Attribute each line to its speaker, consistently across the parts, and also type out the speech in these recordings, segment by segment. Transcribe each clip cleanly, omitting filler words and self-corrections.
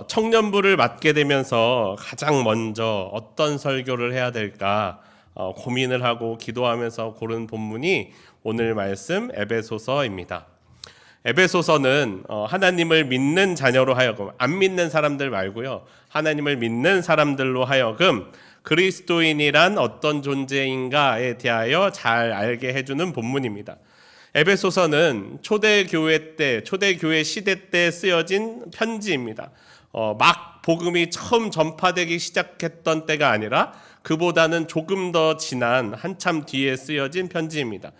Speaker 1: 청년부를 맡게 되면서 가장 먼저 어떤 설교를 해야 될까 고민을 하고 기도하면서 고른 본문이 오늘 말씀 에베소서입니다. 에베소서는 하나님을 믿는 자녀로 하여금, 안 믿는 사람들 말고요, 하나님을 믿는 사람들로 하여금 그리스도인이란 어떤 존재인가에 대하여 잘 알게 해주는 본문입니다. 에베소서는 초대교회 시대 때 쓰여진 편지입니다. 막 복음이 처음 전파되기 시작했던 때가 아니라 그보다는 조금 더 지난 한참 뒤에 쓰여진 편지입니다.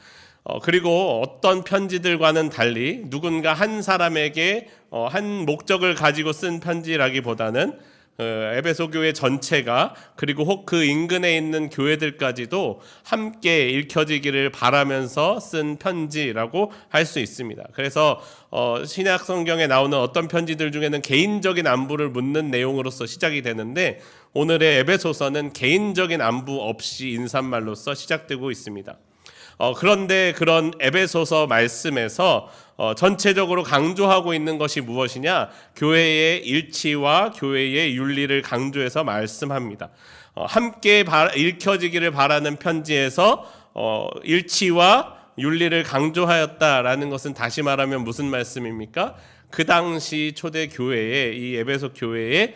Speaker 1: 그리고 어떤 편지들과는 달리 누군가 한 사람에게 한 목적을 가지고 쓴 편지라기보다는 에베소 교회 전체가, 그리고 혹 그 인근에 있는 교회들까지도 함께 읽혀지기를 바라면서 쓴 편지라고 할 수 있습니다. 그래서 신약 성경에 나오는 어떤 편지들 중에는 개인적인 안부를 묻는 내용으로서 시작이 되는데, 오늘의 에베소서는 개인적인 안부 없이 인사말로서 시작되고 있습니다. 그런데 그런 에베소서 말씀에서 전체적으로 강조하고 있는 것이 무엇이냐? 교회의 일치와 교회의 윤리를 강조해서 말씀합니다. 함께 읽혀지기를 바라는 편지에서 일치와 윤리를 강조하였다라는 것은 다시 말하면 무슨 말씀입니까? 그 당시 초대 교회에, 이 에베소 교회에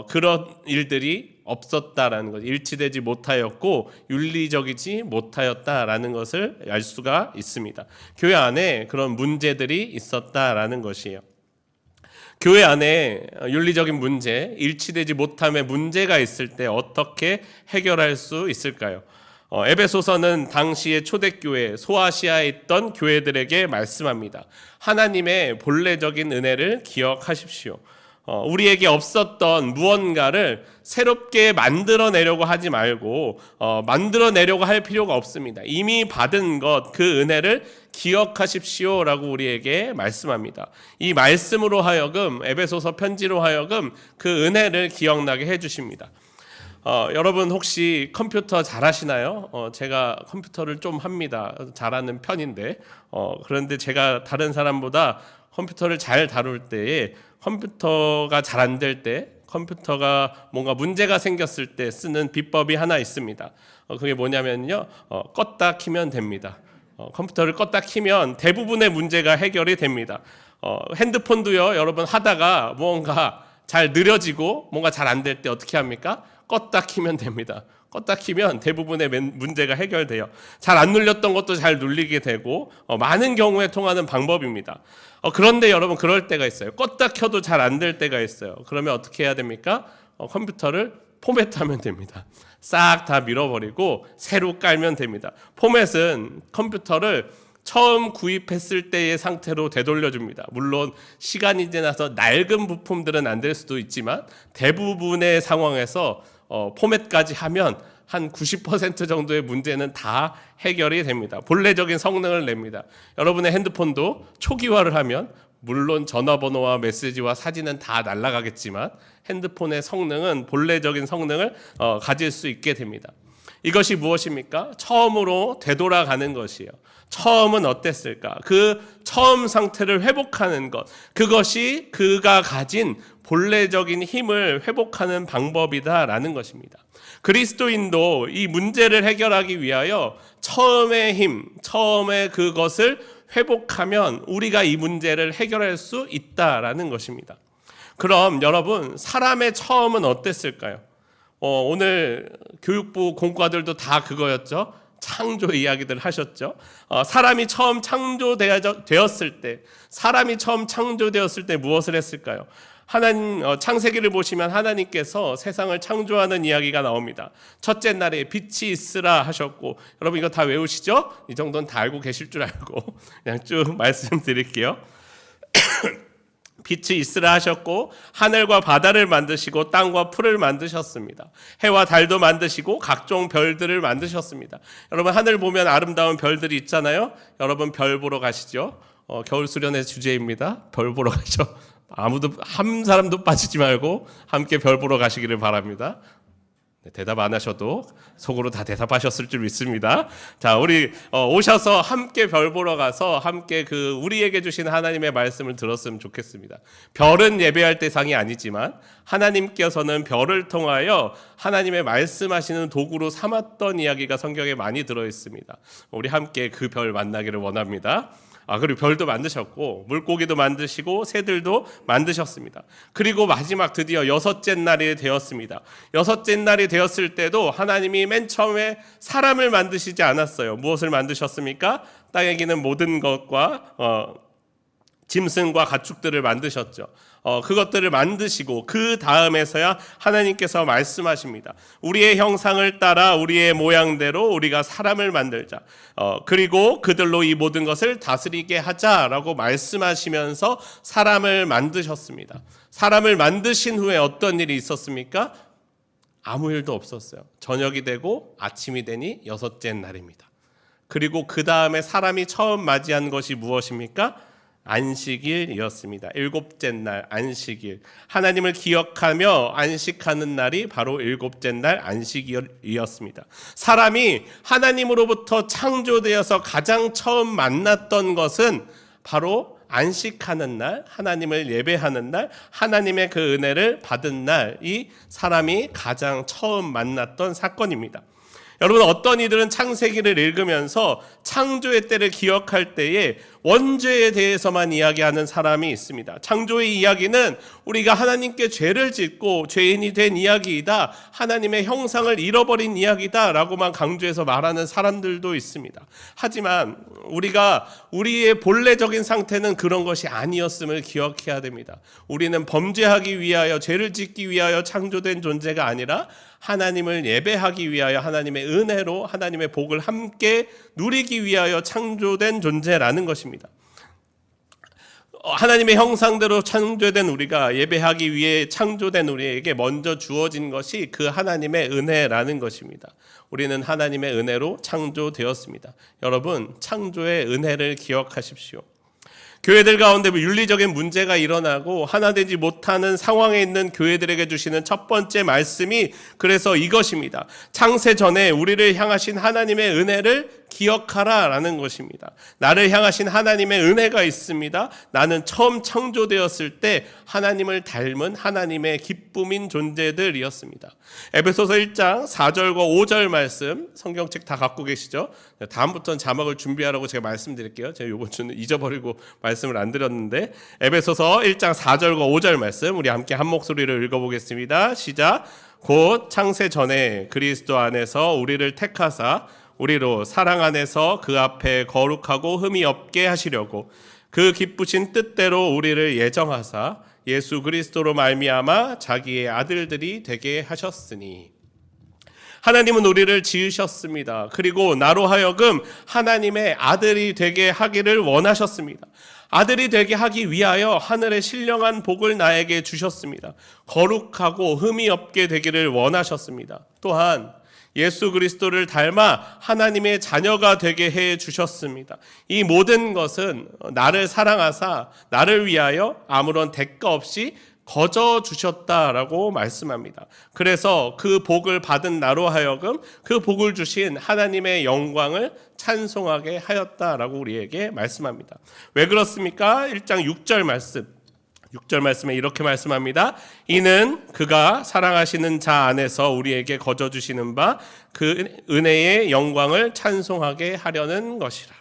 Speaker 1: 그런 일들이 없었다라는 것, 일치되지 못하였고 윤리적이지 못하였다라는 것을 알 수가 있습니다. 교회 안에 그런 문제들이 있었다라는 것이에요. 교회 안에 윤리적인 문제, 일치되지 못함의 문제가 있을 때 어떻게 해결할 수 있을까요? 에베소서는 당시의 초대교회, 소아시아에 있던 교회들에게 말씀합니다. 하나님의 본래적인 은혜를 기억하십시오. 우리에게 없었던 무언가를 새롭게 만들어내려고 하지 말고 만들어내려고 할 필요가 없습니다. 이미 받은 것, 그 은혜를 기억하십시오라고 우리에게 말씀합니다. 이 말씀으로 하여금, 에베소서 편지로 하여금 그 은혜를 기억나게 해주십니다. 여러분 혹시 컴퓨터 잘하시나요? 제가 컴퓨터를 좀 합니다. 잘하는 편인데 그런데 제가 다른 사람보다 컴퓨터를 잘 다룰 때에, 컴퓨터가 잘 안 될 때, 컴퓨터가 뭔가 문제가 생겼을 때 쓰는 비법이 하나 있습니다. 그게 뭐냐면요, 껐다 키면 됩니다. 컴퓨터를 껐다 키면 대부분의 문제가 해결이 됩니다. 핸드폰도요, 여러분 하다가 뭔가 잘 느려지고 뭔가 잘 안 될 때 어떻게 합니까? 껐다 키면 됩니다. 껐다 키면 대부분의 문제가 해결돼요. 잘 안 눌렸던 것도 잘 눌리게 되고 많은 경우에 통하는 방법입니다. 그런데 여러분 그럴 때가 있어요. 껐다 켜도 잘 안 될 때가 있어요. 그러면 어떻게 해야 됩니까? 컴퓨터를 포맷하면 됩니다. 싹 다 밀어버리고 새로 깔면 됩니다. 포맷은 컴퓨터를 처음 구입했을 때의 상태로 되돌려줍니다. 물론 시간이 지나서 낡은 부품들은 안 될 수도 있지만 대부분의 상황에서 포맷까지 하면 한 90% 정도의 문제는 다 해결이 됩니다. 본래적인 성능을 냅니다. 여러분의 핸드폰도 초기화를 하면 물론 전화번호와 메시지와 사진은 다 날아가겠지만 핸드폰의 성능은 본래적인 성능을 가질 수 있게 됩니다. 이것이 무엇입니까? 처음으로 되돌아가는 것이에요. 처음은 어땠을까? 그 처음 상태를 회복하는 것, 그것이 그가 가진 본래적인 힘을 회복하는 방법이다라는 것입니다. 그리스도인도 이 문제를 해결하기 위하여 처음의 힘, 처음의 그것을 회복하면 우리가 이 문제를 해결할 수 있다라는 것입니다. 그럼 여러분, 사람의 처음은 어땠을까요? 오늘 교육부 공과들도 다 그거였죠. 창조 이야기들 하셨죠. 사람이 처음 창조되었을 때 무엇을 했을까요? 하나님, 창세기를 보시면 하나님께서 세상을 창조하는 이야기가 나옵니다. 첫째 날에 빛이 있으라 하셨고, 여러분 이거 다 외우시죠? 이 정도는 다 알고 계실 줄 알고 그냥 쭉 말씀드릴게요. 빛이 있으라 하셨고 하늘과 바다를 만드시고 땅과 풀을 만드셨습니다. 해와 달도 만드시고 각종 별들을 만드셨습니다. 여러분 하늘 보면 아름다운 별들이 있잖아요. 여러분 별 보러 가시죠. 겨울 수련회 주제입니다. 별 보러 가죠. 한 사람도 빠지지 말고 함께 별 보러 가시기를 바랍니다. 대답 안 하셔도 속으로 다 대답하셨을 줄 믿습니다. 자, 우리 오셔서 함께 별 보러 가서 함께 그 우리에게 주신 하나님의 말씀을 들었으면 좋겠습니다. 별은 예배할 대상이 아니지만 하나님께서는 별을 통하여 하나님의 말씀하시는 도구로 삼았던 이야기가 성경에 많이 들어 있습니다. 우리 함께 그 별 만나기를 원합니다. 그리고 별도 만드셨고 물고기도 만드시고 새들도 만드셨습니다. 그리고 마지막 드디어 여섯째 날이 되었습니다. 여섯째 날이 되었을 때도 하나님이 맨 처음에 사람을 만드시지 않았어요. 무엇을 만드셨습니까? 땅에 기는 모든 것과 짐승과 가축들을 만드셨죠. 그것들을 만드시고 그 다음에서야 하나님께서 말씀하십니다. 우리의 형상을 따라 우리의 모양대로 우리가 사람을 만들자. 그리고 그들로 이 모든 것을 다스리게 하자라고 말씀하시면서 사람을 만드셨습니다. 사람을 만드신 후에 어떤 일이 있었습니까? 아무 일도 없었어요. 저녁이 되고 아침이 되니 여섯째 날입니다. 그리고 그 다음에 사람이 처음 맞이한 것이 무엇입니까? 안식일이었습니다. 일곱째 날 안식일. 하나님을 기억하며 안식하는 날이 바로 일곱째 날 안식일이었습니다. 사람이 하나님으로부터 창조되어서 가장 처음 만났던 것은 바로 안식하는 날, 하나님을 예배하는 날, 하나님의 그 은혜를 받은 날이 사람이 가장 처음 만났던 사건입니다. 여러분, 어떤 이들은 창세기를 읽으면서 창조의 때를 기억할 때에 원죄에 대해서만 이야기하는 사람이 있습니다. 창조의 이야기는 우리가 하나님께 죄를 짓고 죄인이 된 이야기이다, 하나님의 형상을 잃어버린 이야기다 라고만 강조해서 말하는 사람들도 있습니다. 하지만 우리가 우리의 본래적인 상태는 그런 것이 아니었음을 기억해야 됩니다. 우리는 범죄하기 위하여, 죄를 짓기 위하여 창조된 존재가 아니라 하나님을 예배하기 위하여 하나님의 은혜로 하나님의 복을 함께 누리기 위하여 창조된 존재라는 것입니다. 하나님의 형상대로 창조된 우리가 예배하기 위해 창조된 우리에게 먼저 주어진 것이 그 하나님의 은혜라는 것입니다. 우리는 하나님의 은혜로 창조되었습니다. 여러분, 창조의 은혜를 기억하십시오. 교회들 가운데 윤리적인 문제가 일어나고 하나 되지 못하는 상황에 있는 교회들에게 주시는 첫 번째 말씀이 그래서 이것입니다. 창세 전에 우리를 향하신 하나님의 은혜를 기억하라 라는 것입니다. 나를 향하신 하나님의 은혜가 있습니다. 나는 처음 창조되었을 때 하나님을 닮은 하나님의 기쁨인 존재들이었습니다. 에베소서 1장 4절과 5절 말씀, 성경책 다 갖고 계시죠? 다음부터는 자막을 준비하라고 제가 말씀드릴게요. 제가 이번 주는 잊어버리고 말씀을 안 드렸는데, 에베소서 1장 4절과 5절 말씀 우리 함께 한 목소리를 읽어보겠습니다. 시작. 곧 창세 전에 그리스도 안에서 우리를 택하사 우리로 사랑 안에서 그 앞에 거룩하고 흠이 없게 하시려고 그 기쁘신 뜻대로 우리를 예정하사 예수 그리스도로 말미암아 자기의 아들들이 되게 하셨으니. 하나님은 우리를 지으셨습니다. 그리고 나로 하여금 하나님의 아들이 되게 하기를 원하셨습니다. 아들이 되게 하기 위하여 하늘의 신령한 복을 나에게 주셨습니다. 거룩하고 흠이 없게 되기를 원하셨습니다. 또한 예수 그리스도를 닮아 하나님의 자녀가 되게 해 주셨습니다. 이 모든 것은 나를 사랑하사 나를 위하여 아무런 대가 없이 거저 주셨다라고 말씀합니다. 그래서 그 복을 받은 나로 하여금 그 복을 주신 하나님의 영광을 찬송하게 하였다라고 우리에게 말씀합니다. 왜 그렇습니까? 1장 6절 말씀. 6절 말씀에 이렇게 말씀합니다. 이는 그가 사랑하시는 자 안에서 우리에게 거저 주시는 바 그 은혜의 영광을 찬송하게 하려는 것이라.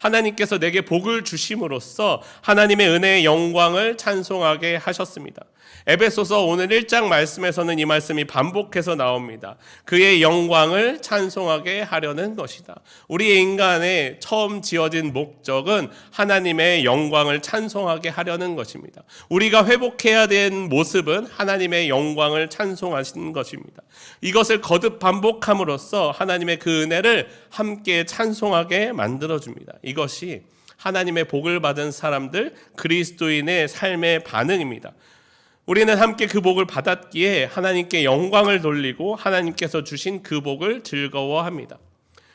Speaker 1: 하나님께서 내게 복을 주심으로써 하나님의 은혜의 영광을 찬송하게 하셨습니다. 에베소서 오늘 1장 말씀에서는 이 말씀이 반복해서 나옵니다. 그의 영광을 찬송하게 하려는 것이다. 우리의 인간의 처음 지어진 목적은 하나님의 영광을 찬송하게 하려는 것입니다. 우리가 회복해야 된 모습은 하나님의 영광을 찬송하시는 것입니다. 이것을 거듭 반복함으로써 하나님의 그 은혜를 함께 찬송하게 만들어줍니다. 이것이 하나님의 복을 받은 사람들, 그리스도인의 삶의 반응입니다. 우리는 함께 그 복을 받았기에 하나님께 영광을 돌리고 하나님께서 주신 그 복을 즐거워합니다.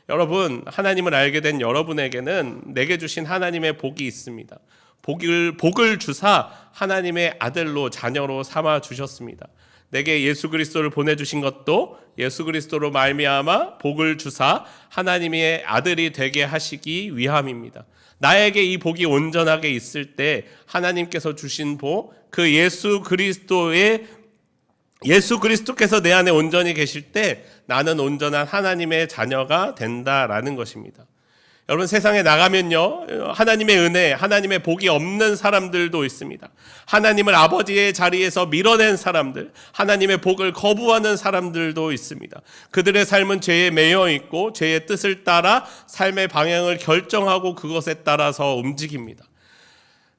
Speaker 1: 여러분, 하나님을 알게 된 여러분에게는 내게 주신 하나님의 복이 있습니다. 복을 주사 하나님의 아들로 자녀로 삼아 주셨습니다. 내게 예수 그리스도를 보내주신 것도 예수 그리스도로 말미암아 복을 주사 하나님의 아들이 되게 하시기 위함입니다. 나에게 이 복이 온전하게 있을 때 하나님께서 주신 복, 그 예수 그리스도께서 내 안에 온전히 계실 때 나는 온전한 하나님의 자녀가 된다라는 것입니다. 여러분, 세상에 나가면요, 하나님의 은혜, 하나님의 복이 없는 사람들도 있습니다. 하나님을 아버지의 자리에서 밀어낸 사람들, 하나님의 복을 거부하는 사람들도 있습니다. 그들의 삶은 죄에 매여 있고 죄의 뜻을 따라 삶의 방향을 결정하고 그것에 따라서 움직입니다.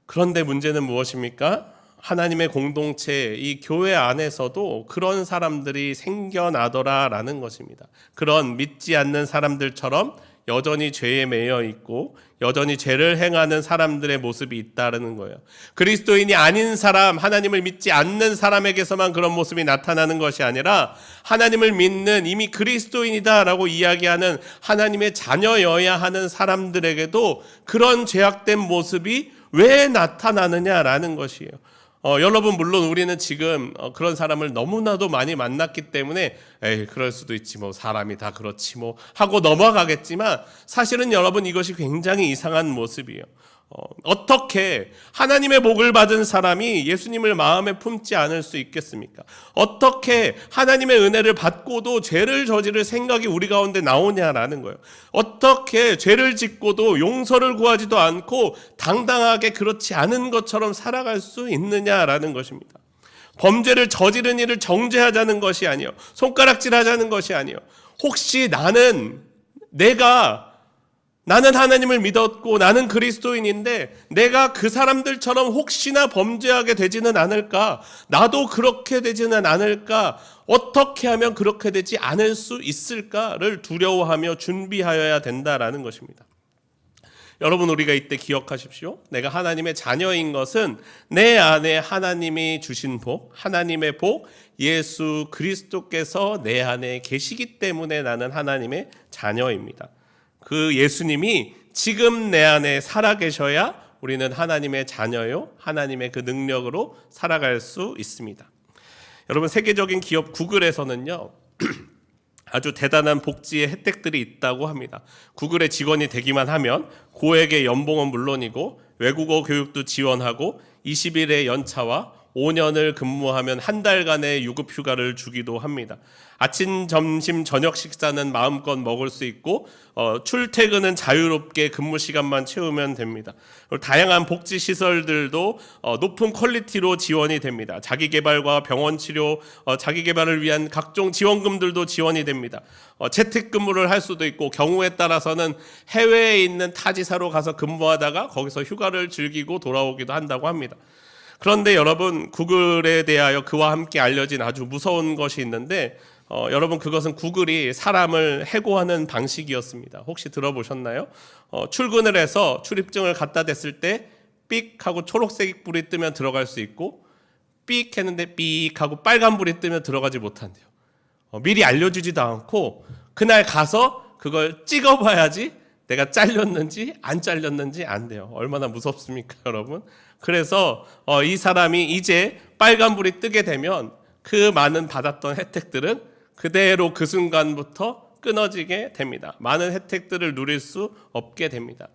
Speaker 1: 그런데 문제는 무엇입니까? 하나님의 공동체, 이 교회 안에서도 그런 사람들이 생겨나더라라는 것입니다. 그런 믿지 않는 사람들처럼 여전히 죄에 매여 있고 여전히 죄를 행하는 사람들의 모습이 있다는 거예요. 그리스도인이 아닌 사람, 하나님을 믿지 않는 사람에게서만 그런 모습이 나타나는 것이 아니라 하나님을 믿는 이미 그리스도인이다라고 이야기하는 하나님의 자녀여야 하는 사람들에게도 그런 죄악된 모습이 왜 나타나느냐라는 것이에요. 여러분, 물론 우리는 지금 그런 사람을 너무나도 많이 만났기 때문에 에이, 그럴 수도 있지 뭐, 사람이 다 그렇지 뭐 하고 넘어가겠지만, 사실은 여러분, 이것이 굉장히 이상한 모습이에요. 어떻게 하나님의 복을 받은 사람이 예수님을 마음에 품지 않을 수 있겠습니까? 어떻게 하나님의 은혜를 받고도 죄를 저지를 생각이 우리 가운데 나오냐라는 거예요. 어떻게 죄를 짓고도 용서를 구하지도 않고 당당하게 그렇지 않은 것처럼 살아갈 수 있느냐라는 것입니다. 범죄를 저지른 일을 정죄하자는 것이 아니에요. 손가락질하자는 것이 아니에요. 혹시 나는 하나님을 믿었고 나는 그리스도인인데 내가 그 사람들처럼 혹시나 범죄하게 되지는 않을까? 나도 그렇게 되지는 않을까? 어떻게 하면 그렇게 되지 않을 수 있을까를 두려워하며 준비하여야 된다라는 것입니다. 여러분, 우리가 이때 기억하십시오. 내가 하나님의 자녀인 것은 내 안에 하나님이 주신 복, 하나님의 복, 예수 그리스도께서 내 안에 계시기 때문에 나는 하나님의 자녀입니다. 그 예수님이 지금 내 안에 살아계셔야 우리는 하나님의 자녀요, 하나님의 그 능력으로 살아갈 수 있습니다. 여러분, 세계적인 기업 구글에서는요, 아주 대단한 복지의 혜택들이 있다고 합니다. 구글의 직원이 되기만 하면 고액의 연봉은 물론이고 외국어 교육도 지원하고 20일의 연차와 5년을 근무하면 한 달간의 유급 휴가를 주기도 합니다. 아침, 점심, 저녁 식사는 마음껏 먹을 수 있고 출퇴근은 자유롭게 근무 시간만 채우면 됩니다. 그리고 다양한 복지 시설들도 높은 퀄리티로 지원이 됩니다. 자기개발과 병원 치료, 자기개발을 위한 각종 지원금들도 지원이 됩니다. 재택근무를 할 수도 있고 경우에 따라서는 해외에 있는 타지사로 가서 근무하다가 거기서 휴가를 즐기고 돌아오기도 한다고 합니다. 그런데 여러분, 구글에 대하여 그와 함께 알려진 아주 무서운 것이 있는데 여러분, 그것은 구글이 사람을 해고하는 방식이었습니다. 혹시 들어보셨나요? 출근을 해서 출입증을 갖다 댔을 때 삑 하고 초록색 불이 뜨면 들어갈 수 있고 삑 했는데 삑 하고 빨간 불이 뜨면 들어가지 못한대요. 미리 알려주지도 않고 그날 가서 그걸 찍어봐야지 내가 잘렸는지 안 잘렸는지 안 돼요. 얼마나 무섭습니까, 여러분? 그래서 이 사람이 이제 빨간불이 뜨게 되면 그 많은 받았던 혜택들은 그대로 그 순간부터 끊어지게 됩니다. 많은 혜택들을 누릴 수 없게 됩니다.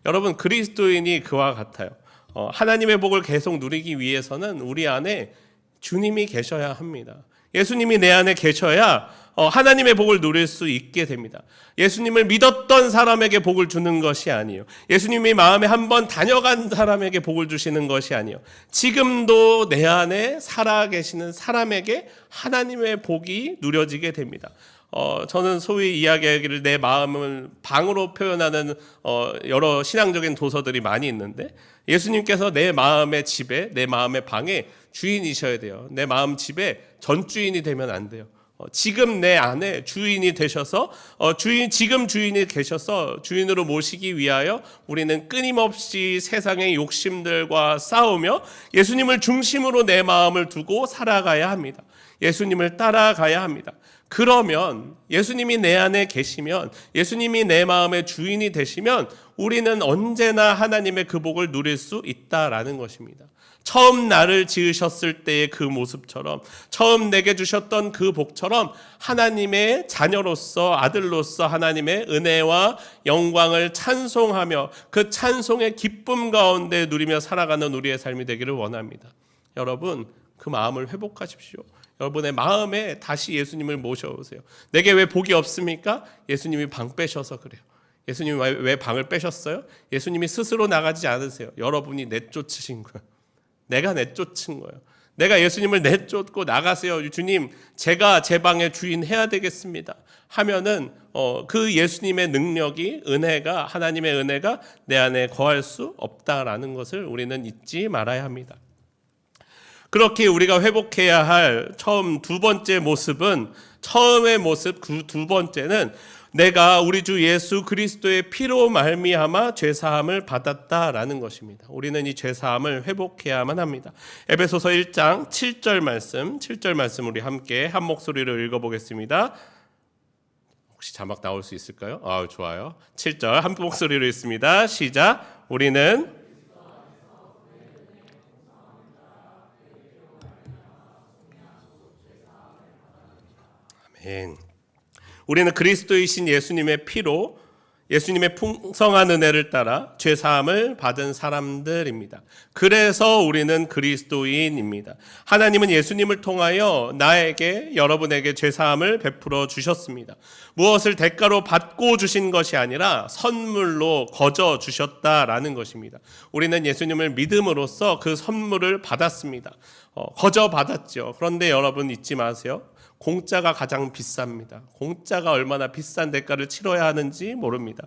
Speaker 1: 여러분, 그리스도인이 그와 같아요. 하나님의 복을 계속 누리기 위해서는 우리 안에 주님이 계셔야 합니다. 예수님이 내 안에 계셔야 하나님의 복을 누릴 수 있게 됩니다. 예수님을 믿었던 사람에게 복을 주는 것이 아니에요. 예수님이 마음에 한번 다녀간 사람에게 복을 주시는 것이 아니에요. 지금도 내 안에 살아계시는 사람에게 하나님의 복이 누려지게 됩니다. 저는 소위 이야기하기를 내 마음을 방으로 표현하는 여러 신앙적인 도서들이 많이 있는데, 예수님께서 내 마음의 집에, 내 마음의 방에 주인이셔야 돼요. 내 마음 집에 전주인이 되면 안 돼요. 지금 내 안에 주인이 되셔서 지금 주인이 계셔서 주인으로 모시기 위하여 우리는 끊임없이 세상의 욕심들과 싸우며 예수님을 중심으로 내 마음을 두고 살아가야 합니다. 예수님을 따라가야 합니다. 그러면 예수님이 내 안에 계시면, 예수님이 내 마음의 주인이 되시면 우리는 언제나 하나님의 그 복을 누릴 수 있다라는 것입니다. 처음 나를 지으셨을 때의 그 모습처럼, 처음 내게 주셨던 그 복처럼 하나님의 자녀로서, 아들로서 하나님의 은혜와 영광을 찬송하며 그 찬송의 기쁨 가운데 누리며 살아가는 우리의 삶이 되기를 원합니다. 여러분, 그 마음을 회복하십시오. 여러분의 마음에 다시 예수님을 모셔오세요. 내게 왜 복이 없습니까? 예수님이 방 빼셔서 그래요. 예수님이 왜 방을 빼셨어요? 예수님이 스스로 나가지 않으세요. 여러분이 내쫓으신 거예요. 내가 내쫓은 거예요. 내가 예수님을 내쫓고 나가세요. 주님, 제가 제 방의 주인 해야 되겠습니다. 하면은 그 예수님의 능력이, 은혜가, 하나님의 은혜가 내 안에 거할 수 없다라는 것을 우리는 잊지 말아야 합니다. 그렇게 우리가 회복해야 할 두 번째 모습은, 처음의 모습 그 두 번째는 내가 우리 주 예수 그리스도의 피로 말미암아 죄사함을 받았다라는 것입니다. 우리는 이 죄사함을 회복해야만 합니다. 에베소서 1장 7절 말씀 우리 함께 한 목소리로 읽어보겠습니다. 혹시 자막 나올 수 있을까요? 좋아요. 7절 한 목소리로 읽습니다. 시작. 우리는 아멘. 우리는 그리스도이신 예수님의 피로, 예수님의 풍성한 은혜를 따라 죄사함을 받은 사람들입니다. 그래서 우리는 그리스도인입니다. 하나님은 예수님을 통하여 나에게, 여러분에게 죄사함을 베풀어 주셨습니다. 무엇을 대가로 받고 주신 것이 아니라 선물로 거저 주셨다라는 것입니다. 우리는 예수님을 믿음으로써 그 선물을 받았습니다. 거저 받았죠. 그런데 여러분 잊지 마세요. 공짜가 가장 비쌉니다. 공짜가 얼마나 비싼 대가를 치러야 하는지 모릅니다.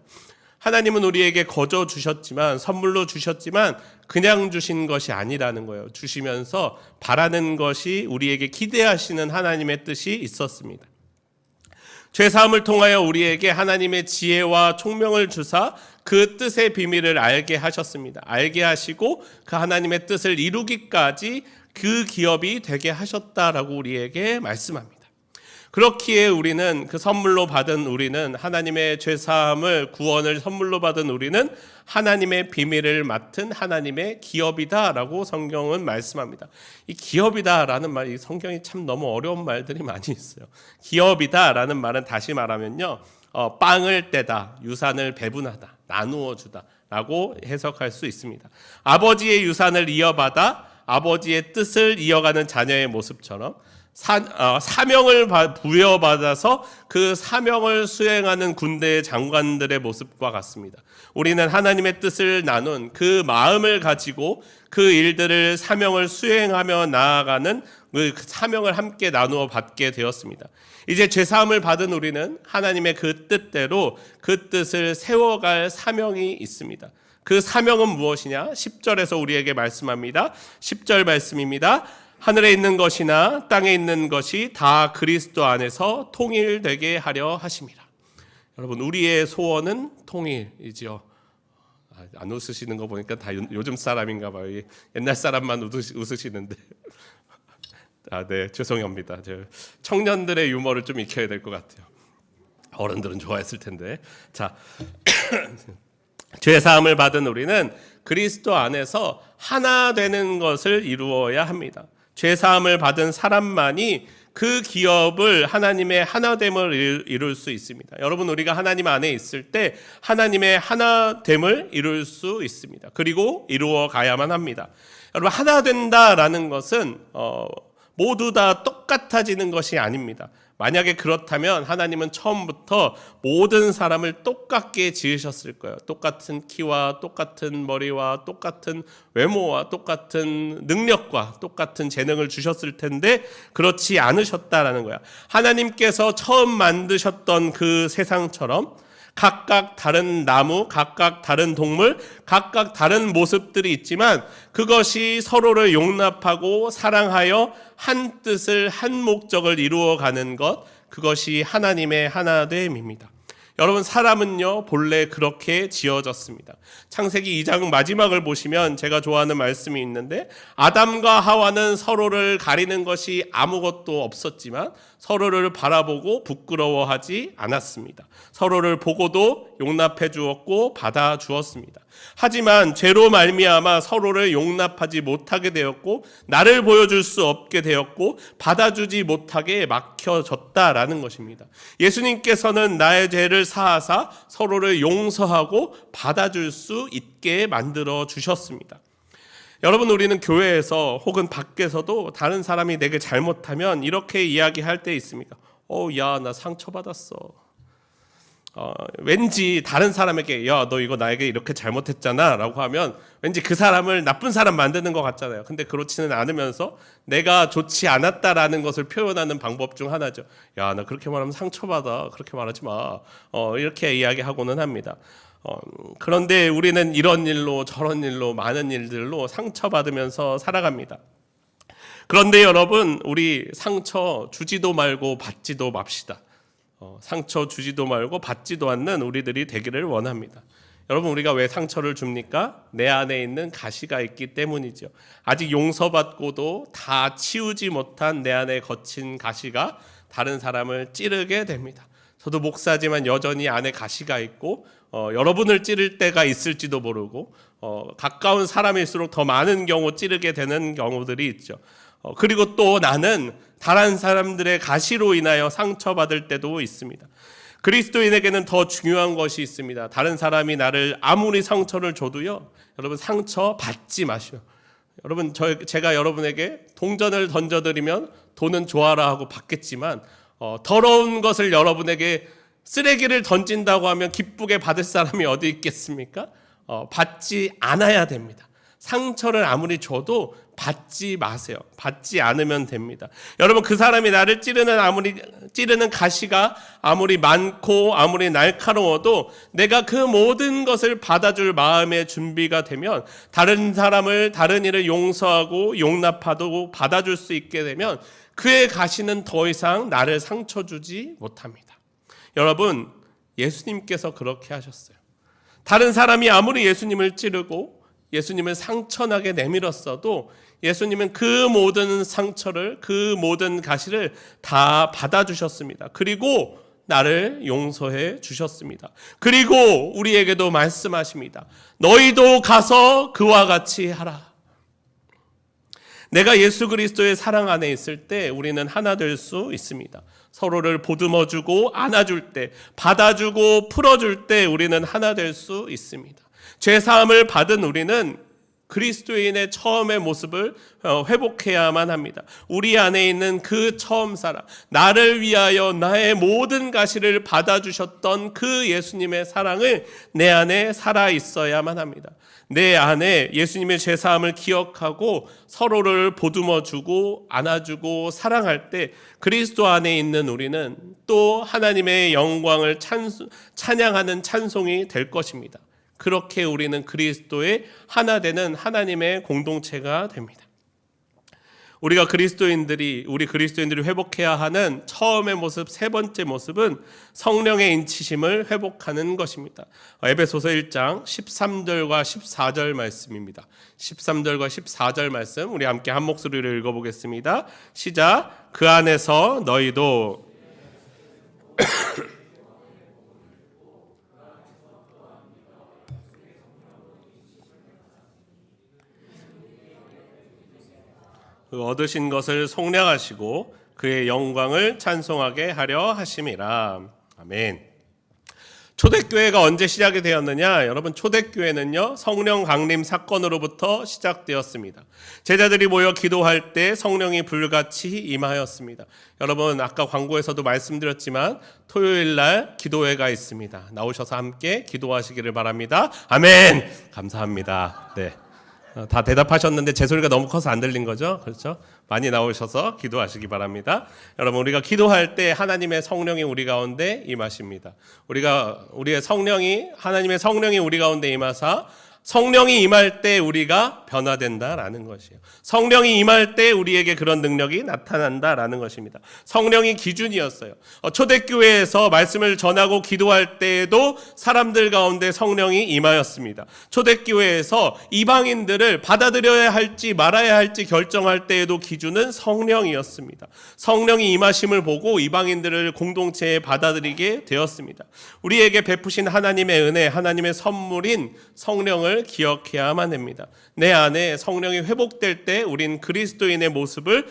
Speaker 1: 하나님은 우리에게 거저 주셨지만, 선물로 주셨지만 그냥 주신 것이 아니라는 거예요. 주시면서 바라는 것이, 우리에게 기대하시는 하나님의 뜻이 있었습니다. 죄사함을 통하여 우리에게 하나님의 지혜와 총명을 주사 그 뜻의 비밀을 알게 하셨습니다. 알게 하시고 그 하나님의 뜻을 이루기까지 그 기업이 되게 하셨다라고 우리에게 말씀합니다. 그렇기에 우리는, 그 선물로 받은 우리는, 하나님의 죄사함을, 구원을 선물로 받은 우리는 하나님의 비밀을 맡은 하나님의 기업이다라고 성경은 말씀합니다. 이 기업이다라는 말, 이 성경이 참 너무 어려운 말들이 많이 있어요. 기업이다라는 말은 다시 말하면요, 빵을 떼다, 유산을 배분하다, 나누어 주다 라고 해석할 수 있습니다. 아버지의 유산을 이어받아 아버지의 뜻을 이어가는 자녀의 모습처럼 사명을 부여받아서 그 사명을 수행하는 군대의 장관들의 모습과 같습니다. 우리는 하나님의 뜻을 나눈 그 마음을 가지고 그 일들을, 사명을 수행하며 나아가는 그 사명을 함께 나누어 받게 되었습니다. 이제 죄사함을 받은 우리는 하나님의 그 뜻대로 그 뜻을 세워갈 사명이 있습니다. 그 사명은 무엇이냐? 10절에서 우리에게 말씀합니다. 10절 말씀입니다. 하늘에 있는 것이나 땅에 있는 것이 다 그리스도 안에서 통일되게 하려 하심이라. 여러분, 우리의 소원은 통일이죠. 안 웃으시는 거 보니까 다 요즘 사람인가 봐요. 옛날 사람만 웃으시는데. 네, 죄송합니다. 청년들의 유머를 좀 익혀야 될 것 같아요. 어른들은 좋아했을 텐데. 자, 죄사함을 받은 우리는 그리스도 안에서 하나 되는 것을 이루어야 합니다. 죄사함을 받은 사람만이 그 기업을, 하나님의 하나됨을 이룰 수 있습니다. 여러분, 우리가 하나님 안에 있을 때 하나님의 하나됨을 이룰 수 있습니다. 그리고 이루어 가야만 합니다. 여러분, 하나 된다라는 것은 모두 다 똑같아지는 것이 아닙니다. 만약에 그렇다면 하나님은 처음부터 모든 사람을 똑같게 지으셨을 거예요. 똑같은 키와 똑같은 머리와 똑같은 외모와 똑같은 능력과 똑같은 재능을 주셨을 텐데 그렇지 않으셨다라는 거야. 하나님께서 처음 만드셨던 그 세상처럼 각각 다른 나무, 각각 다른 동물, 각각 다른 모습들이 있지만 그것이 서로를 용납하고 사랑하여 한 뜻을, 한 목적을 이루어가는 것, 그것이 하나님의 하나됨입니다. 여러분, 사람은요 본래 그렇게 지어졌습니다. 창세기 2장 마지막을 보시면 제가 좋아하는 말씀이 있는데, 아담과 하와는 서로를 가리는 것이 아무것도 없었지만 서로를 바라보고 부끄러워하지 않았습니다. 서로를 보고도 용납해 주었고 받아 주었습니다. 하지만 죄로 말미암아 서로를 용납하지 못하게 되었고 나를 보여줄 수 없게 되었고 받아주지 못하게 막혀졌다라는 것입니다. 예수님께서는 나의 죄를 사하사 서로를 용서하고 받아줄 수 있게 만들어 주셨습니다. 여러분, 우리는 교회에서 혹은 밖에서도 다른 사람이 내게 잘못하면 이렇게 이야기할 때 있습니까? 야, 나 상처받았어. 왠지 다른 사람에게 야, 너 이거 나에게 이렇게 잘못했잖아 라고 하면 왠지 그 사람을 나쁜 사람 만드는 것 같잖아요. 근데 그렇지는 않으면서 내가 좋지 않았다라는 것을 표현하는 방법 중 하나죠. 야, 나 그렇게 말하면 상처받아. 그렇게 말하지 마. 이렇게 이야기하고는 합니다. 그런데 우리는 이런 일로 저런 일로 많은 일들로 상처받으면서 살아갑니다. 그런데 여러분, 우리 상처 주지도 말고 받지도 맙시다. 상처 주지도 말고 받지도 않는 우리들이 되기를 원합니다. 여러분, 우리가 왜 상처를 줍니까? 내 안에 있는 가시가 있기 때문이죠. 아직 용서받고도 다 치우지 못한 내 안에 거친 가시가 다른 사람을 찌르게 됩니다. 저도 목사지만 여전히 안에 가시가 있고 여러분을 찌를 때가 있을지도 모르고 가까운 사람일수록 더 많은 경우 찌르게 되는 경우들이 있죠. 그리고 또 나는 다른 사람들의 가시로 인하여 상처받을 때도 있습니다. 그리스도인에게는 더 중요한 것이 있습니다. 다른 사람이 나를 아무리 상처를 줘도요, 여러분, 상처 받지 마시오. 여러분, 제가 여러분에게 동전을 던져드리면 돈은 좋아라 하고 받겠지만 더러운 것을 여러분에게 쓰레기를 던진다고 하면 기쁘게 받을 사람이 어디 있겠습니까? 받지 않아야 됩니다. 상처를 아무리 줘도 받지 마세요. 받지 않으면 됩니다. 여러분, 그 사람이 나를 찌르는 가시가 아무리 많고 아무리 날카로워도 내가 그 모든 것을 받아줄 마음의 준비가 되면 다른 사람을, 다른 일을 용서하고 용납하고 받아줄 수 있게 되면 그의 가시는 더 이상 나를 상처 주지 못합니다. 여러분, 예수님께서 그렇게 하셨어요. 다른 사람이 아무리 예수님을 찌르고 예수님을 상처나게 내밀었어도 예수님은 그 모든 상처를, 그 모든 가시를 다 받아주셨습니다. 그리고 나를 용서해 주셨습니다. 그리고 우리에게도 말씀하십니다. 너희도 가서 그와 같이 하라. 내가 예수 그리스도의 사랑 안에 있을 때 우리는 하나 될 수 있습니다. 서로를 보듬어주고 안아줄 때, 받아주고 풀어줄 때 우리는 하나 될 수 있습니다. 죄사함을 받은 우리는 그리스도인의 처음의 모습을 회복해야만 합니다. 우리 안에 있는 그 처음 사랑, 나를 위하여 나의 모든 가시를 받아주셨던 그 예수님의 사랑을 내 안에 살아 있어야만 합니다. 내 안에 예수님의 죄사함을 기억하고 서로를 보듬어주고 안아주고 사랑할 때 그리스도 안에 있는 우리는 또 하나님의 영광을 찬양하는 찬송이 될 것입니다. 그렇게 우리는 그리스도의 하나 되는 하나님의 공동체가 됩니다. 우리 그리스도인들이 회복해야 하는 처음의 모습, 세 번째 모습은 성령의 인치심을 회복하는 것입니다. 에베소서 1장 13절과 14절 말씀입니다. 13절과 14절 말씀 우리 함께 한 목소리로 읽어보겠습니다. 시작. 그 안에서 너희도 그 얻으신 것을 속량하시고 그의 영광을 찬송하게 하려 하심이라. 아멘. 초대교회가 언제 시작이 되었느냐? 여러분, 초대교회는요 성령 강림 사건으로부터 시작되었습니다. 제자들이 모여 기도할 때 성령이 불같이 임하였습니다. 여러분, 아까 광고에서도 말씀드렸지만 토요일 날 기도회가 있습니다. 나오셔서 함께 기도하시기를 바랍니다. 아멘. 감사합니다. 네. 다 대답하셨는데 제 소리가 너무 커서 안 들린 거죠? 그렇죠? 많이 나오셔서 기도하시기 바랍니다. 여러분, 우리가 기도할 때 하나님의 성령이 우리 가운데 임하십니다. 하나님의 성령이 우리 가운데 임하사 성령이 임할 때 우리가 변화된다라는 것이에요. 성령이 임할 때 우리에게 그런 능력이 나타난다라는 것입니다. 성령이 기준이었어요. 초대교회에서 말씀을 전하고 기도할 때에도 사람들 가운데 성령이 임하였습니다. 초대교회에서 이방인들을 받아들여야 할지 말아야 할지 결정할 때에도 기준은 성령이었습니다. 성령이 임하심을 보고 이방인들을 공동체에 받아들이게 되었습니다. 우리에게 베푸신 하나님의 은혜, 하나님의 선물인 성령을 기억해야만 됩니다. 내 안에 성령이 회복될 때 우린 그리스도인의 모습을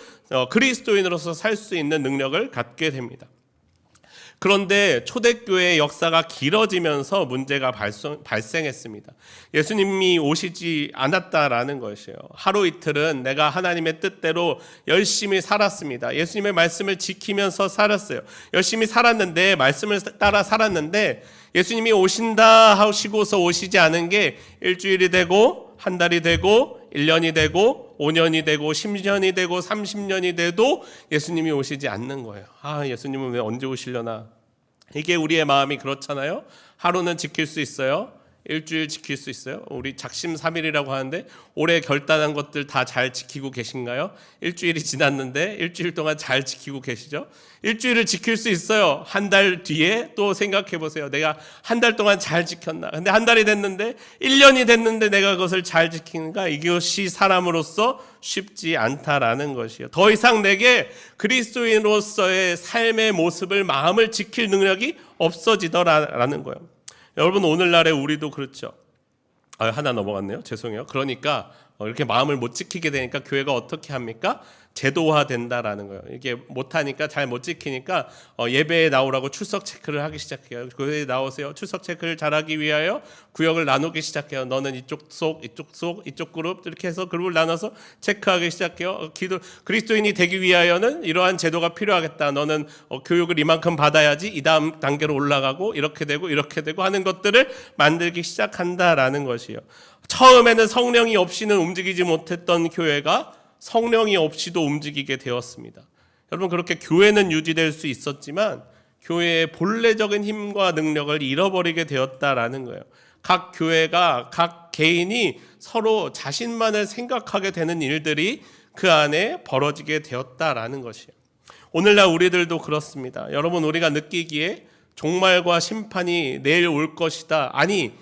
Speaker 1: 그리스도인으로서 살 수 있는 능력을 갖게 됩니다. 그런데 초대교회의 역사가 길어지면서 문제가 발생했습니다. 예수님이 오시지 않았다라는 것이에요. 하루 이틀은 내가 하나님의 뜻대로 열심히 살았습니다. 예수님의 말씀을 지키면서 살았어요. 열심히 살았는데, 말씀을 따라 살았는데 예수님이 오신다 하시고서 오시지 않은 게 일주일이 되고 한 달이 되고 1년이 되고 5년이 되고 10년이 되고 30년이 돼도 예수님이 오시지 않는 거예요. 예수님은 왜 언제 오시려나? 이게 우리의 마음이 그렇잖아요. 하루는 지킬 수 있어요. 일주일 지킬 수 있어요. 우리 작심삼일이라고 하는데 올해 결단한 것들 다 잘 지키고 계신가요? 일주일이 지났는데 일주일 동안 잘 지키고 계시죠? 일주일을 지킬 수 있어요. 한 달 뒤에 또 생각해 보세요. 내가 한 달 동안 잘 지켰나? 근데 한 달이 됐는데 1년이 됐는데 내가 그것을 잘 지키는가? 이것이 사람으로서 쉽지 않다라는 것이에요. 더 이상 내게 그리스도인으로서의 삶의 모습을, 마음을 지킬 능력이 없어지더라라는 거예요. 여러분, 오늘날에 우리도 그렇죠. 하나 넘어갔네요. 죄송해요. 그러니까 이렇게 마음을 못 지키게 되니까 교회가 어떻게 합니까? 제도화 된다라는 거예요. 이게 못하니까, 잘 못 지키니까 예배에 나오라고 출석 체크를 하기 시작해요. 교회에 나오세요. 출석 체크를 잘하기 위하여 구역을 나누기 시작해요. 너는 이쪽 속, 이쪽 그룹, 이렇게 해서 그룹을 나눠서 체크하기 시작해요. 그리스도인이 되기 위하여는 이러한 제도가 필요하겠다. 너는 교육을 이만큼 받아야지 이 다음 단계로 올라가고 이렇게 되고 하는 것들을 만들기 시작한다라는 것이에요. 처음에는 성령이 없이는 움직이지 못했던 교회가 성령이 없이도 움직이게 되었습니다. 여러분, 그렇게 교회는 유지될 수 있었지만 교회의 본래적인 힘과 능력을 잃어버리게 되었다라는 거예요. 각 교회가, 각 개인이 서로 자신만을 생각하게 되는 일들이 그 안에 벌어지게 되었다라는 것이에요. 오늘날 우리들도 그렇습니다. 여러분, 우리가 느끼기에 종말과 심판이 내일 올 것이다, 아니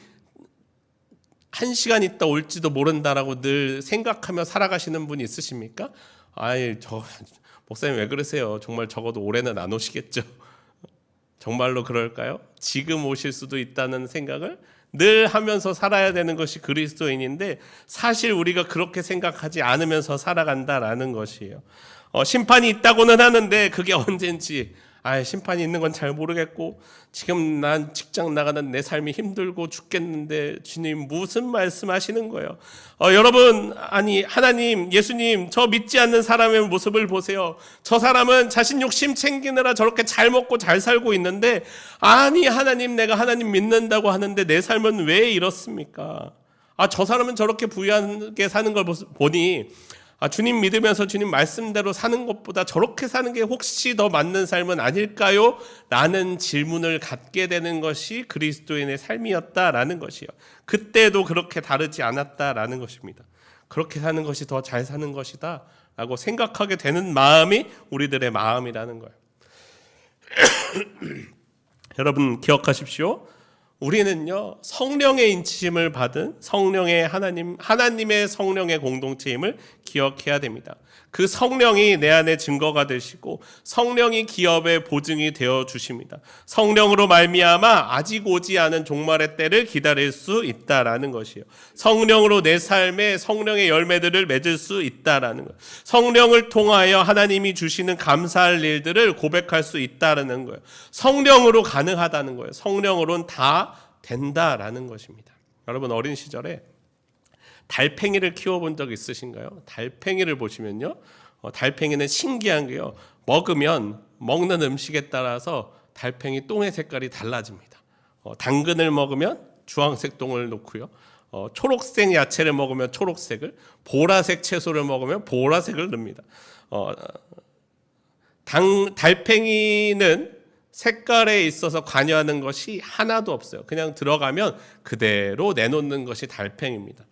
Speaker 1: 1시간 있다 올지도 모른다라고 늘 생각하며 살아가시는 분이 있으십니까? 목사님 왜 그러세요? 정말 적어도 올해는 안 오시겠죠? 정말로 그럴까요? 지금 오실 수도 있다는 생각을 늘 하면서 살아야 되는 것이 그리스도인인데, 사실 우리가 그렇게 생각하지 않으면서 살아간다라는 것이에요. 심판이 있다고는 하는데 그게 언젠지, 심판이 있는 건 잘 모르겠고, 지금 난 직장 나가는 내 삶이 힘들고 죽겠는데 주님 무슨 말씀하시는 거예요? 여러분, 하나님, 예수님, 저 믿지 않는 사람의 모습을 보세요. 저 사람은 자신 욕심 챙기느라 저렇게 잘 먹고 잘 살고 있는데, 하나님, 내가 하나님 믿는다고 하는데 내 삶은 왜 이렇습니까? 저 사람은 저렇게 부유하게 사는 걸 보니 주님 믿으면서 주님 말씀대로 사는 것보다 저렇게 사는 게 혹시 더 맞는 삶은 아닐까요? 라는 질문을 갖게 되는 것이 그리스도인의 삶이었다라는 것이요. 그때도 그렇게 다르지 않았다라는 것입니다. 그렇게 사는 것이 더 잘 사는 것이다 라고 생각하게 되는 마음이 우리들의 마음이라는 거예요. 여러분, 기억하십시오. 우리는요, 성령의 인치심을 받은 성령의 하나님의 성령의 공동체임을 기억해야 됩니다. 그 성령이 내 안에 증거가 되시고 성령이 기업의 보증이 되어 주십니다. 성령으로 말미암아 아직 오지 않은 종말의 때를 기다릴 수 있다라는 것이에요. 성령으로 내 삶에 성령의 열매들을 맺을 수 있다라는 것. 성령을 통하여 하나님이 주시는 감사할 일들을 고백할 수 있다라는 거예요. 성령으로 가능하다는 거예요. 성령으로는 다 된다라는 것입니다. 여러분, 어린 시절에 달팽이를 키워본 적 있으신가요? 달팽이를 보시면요, 달팽이는 신기한 게요, 먹는 음식에 따라서 달팽이 똥의 색깔이 달라집니다. 당근을 먹으면 주황색 똥을 놓고요, 초록색 야채를 먹으면 초록색을, 보라색 채소를 먹으면 보라색을 넣습니다. 달팽이는 색깔에 있어서 관여하는 것이 하나도 없어요. 그냥 들어가면 그대로 내놓는 것이 달팽이입니다.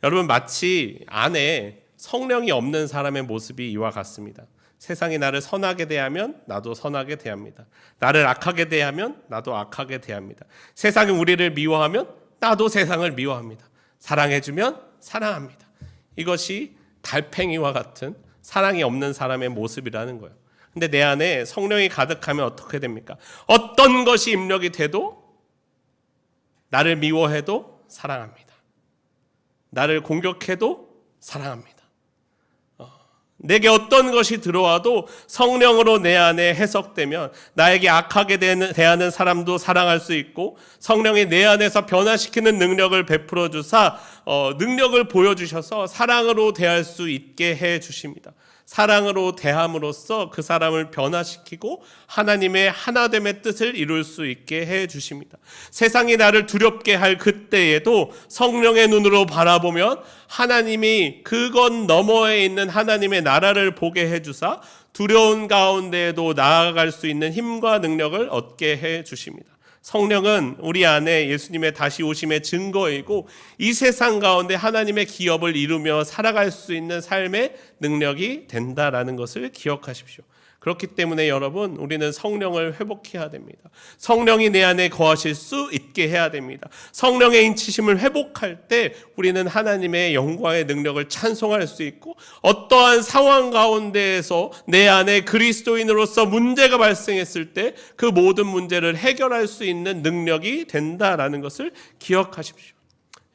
Speaker 1: 여러분, 마치 안에 성령이 없는 사람의 모습이 이와 같습니다. 세상이 나를 선하게 대하면 나도 선하게 대합니다. 나를 악하게 대하면 나도 악하게 대합니다. 세상이 우리를 미워하면 나도 세상을 미워합니다. 사랑해주면 사랑합니다. 이것이 달팽이와 같은 사랑이 없는 사람의 모습이라는 거예요. 근데 내 안에 성령이 가득하면 어떻게 됩니까? 어떤 것이 입력이 돼도 나를 미워해도 사랑합니다. 나를 공격해도 사랑합니다. 내게 어떤 것이 들어와도 성령으로 내 안에 해석되면 나에게 악하게 대하는 사람도 사랑할 수 있고, 성령이 내 안에서 변화시키는 능력을 베풀어 주사 능력을 보여주셔서 사랑으로 대할 수 있게 해 주십니다. 사랑으로 대함으로써 그 사람을 변화시키고 하나님의 하나됨의 뜻을 이룰 수 있게 해 주십니다. 세상이 나를 두렵게 할 그때에도 성령의 눈으로 바라보면 하나님이 그것 너머에 있는 하나님의 나라를 보게 해 주사 두려운 가운데에도 나아갈 수 있는 힘과 능력을 얻게 해 주십니다. 성령은 우리 안에 예수님의 다시 오심의 증거이고, 이 세상 가운데 하나님의 기업을 이루며 살아갈 수 있는 삶의 능력이 된다라는 것을 기억하십시오. 그렇기 때문에 여러분, 우리는 성령을 회복해야 됩니다. 성령이 내 안에 거하실 수 있게 해야 됩니다. 성령의 인치심을 회복할 때 우리는 하나님의 영광의 능력을 찬송할 수 있고, 어떠한 상황 가운데에서 내 안에 그리스도인으로서 문제가 발생했을 때 그 모든 문제를 해결할 수 있는 능력이 된다라는 것을 기억하십시오.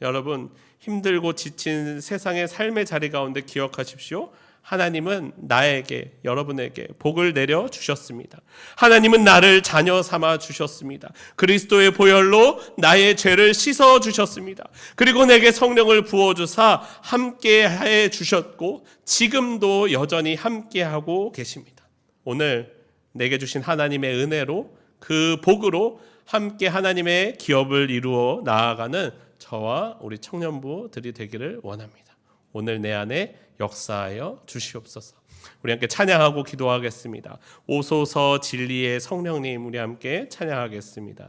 Speaker 1: 여러분, 힘들고 지친 세상의 삶의 자리 가운데 기억하십시오. 하나님은 나에게, 여러분에게 복을 내려 주셨습니다. 하나님은 나를 자녀 삼아 주셨습니다. 그리스도의 보혈로 나의 죄를 씻어 주셨습니다. 그리고 내게 성령을 부어 주사 함께 해 주셨고, 지금도 여전히 함께 하고 계십니다. 오늘 내게 주신 하나님의 은혜로, 그 복으로 함께 하나님의 기업을 이루어 나아가는 저와 우리 청년부들이 되기를 원합니다. 오늘 내 안에 역사하여 주시옵소서. 우리 함께 찬양하고 기도하겠습니다. 오소서 진리의 성령님, 우리 함께 찬양하겠습니다.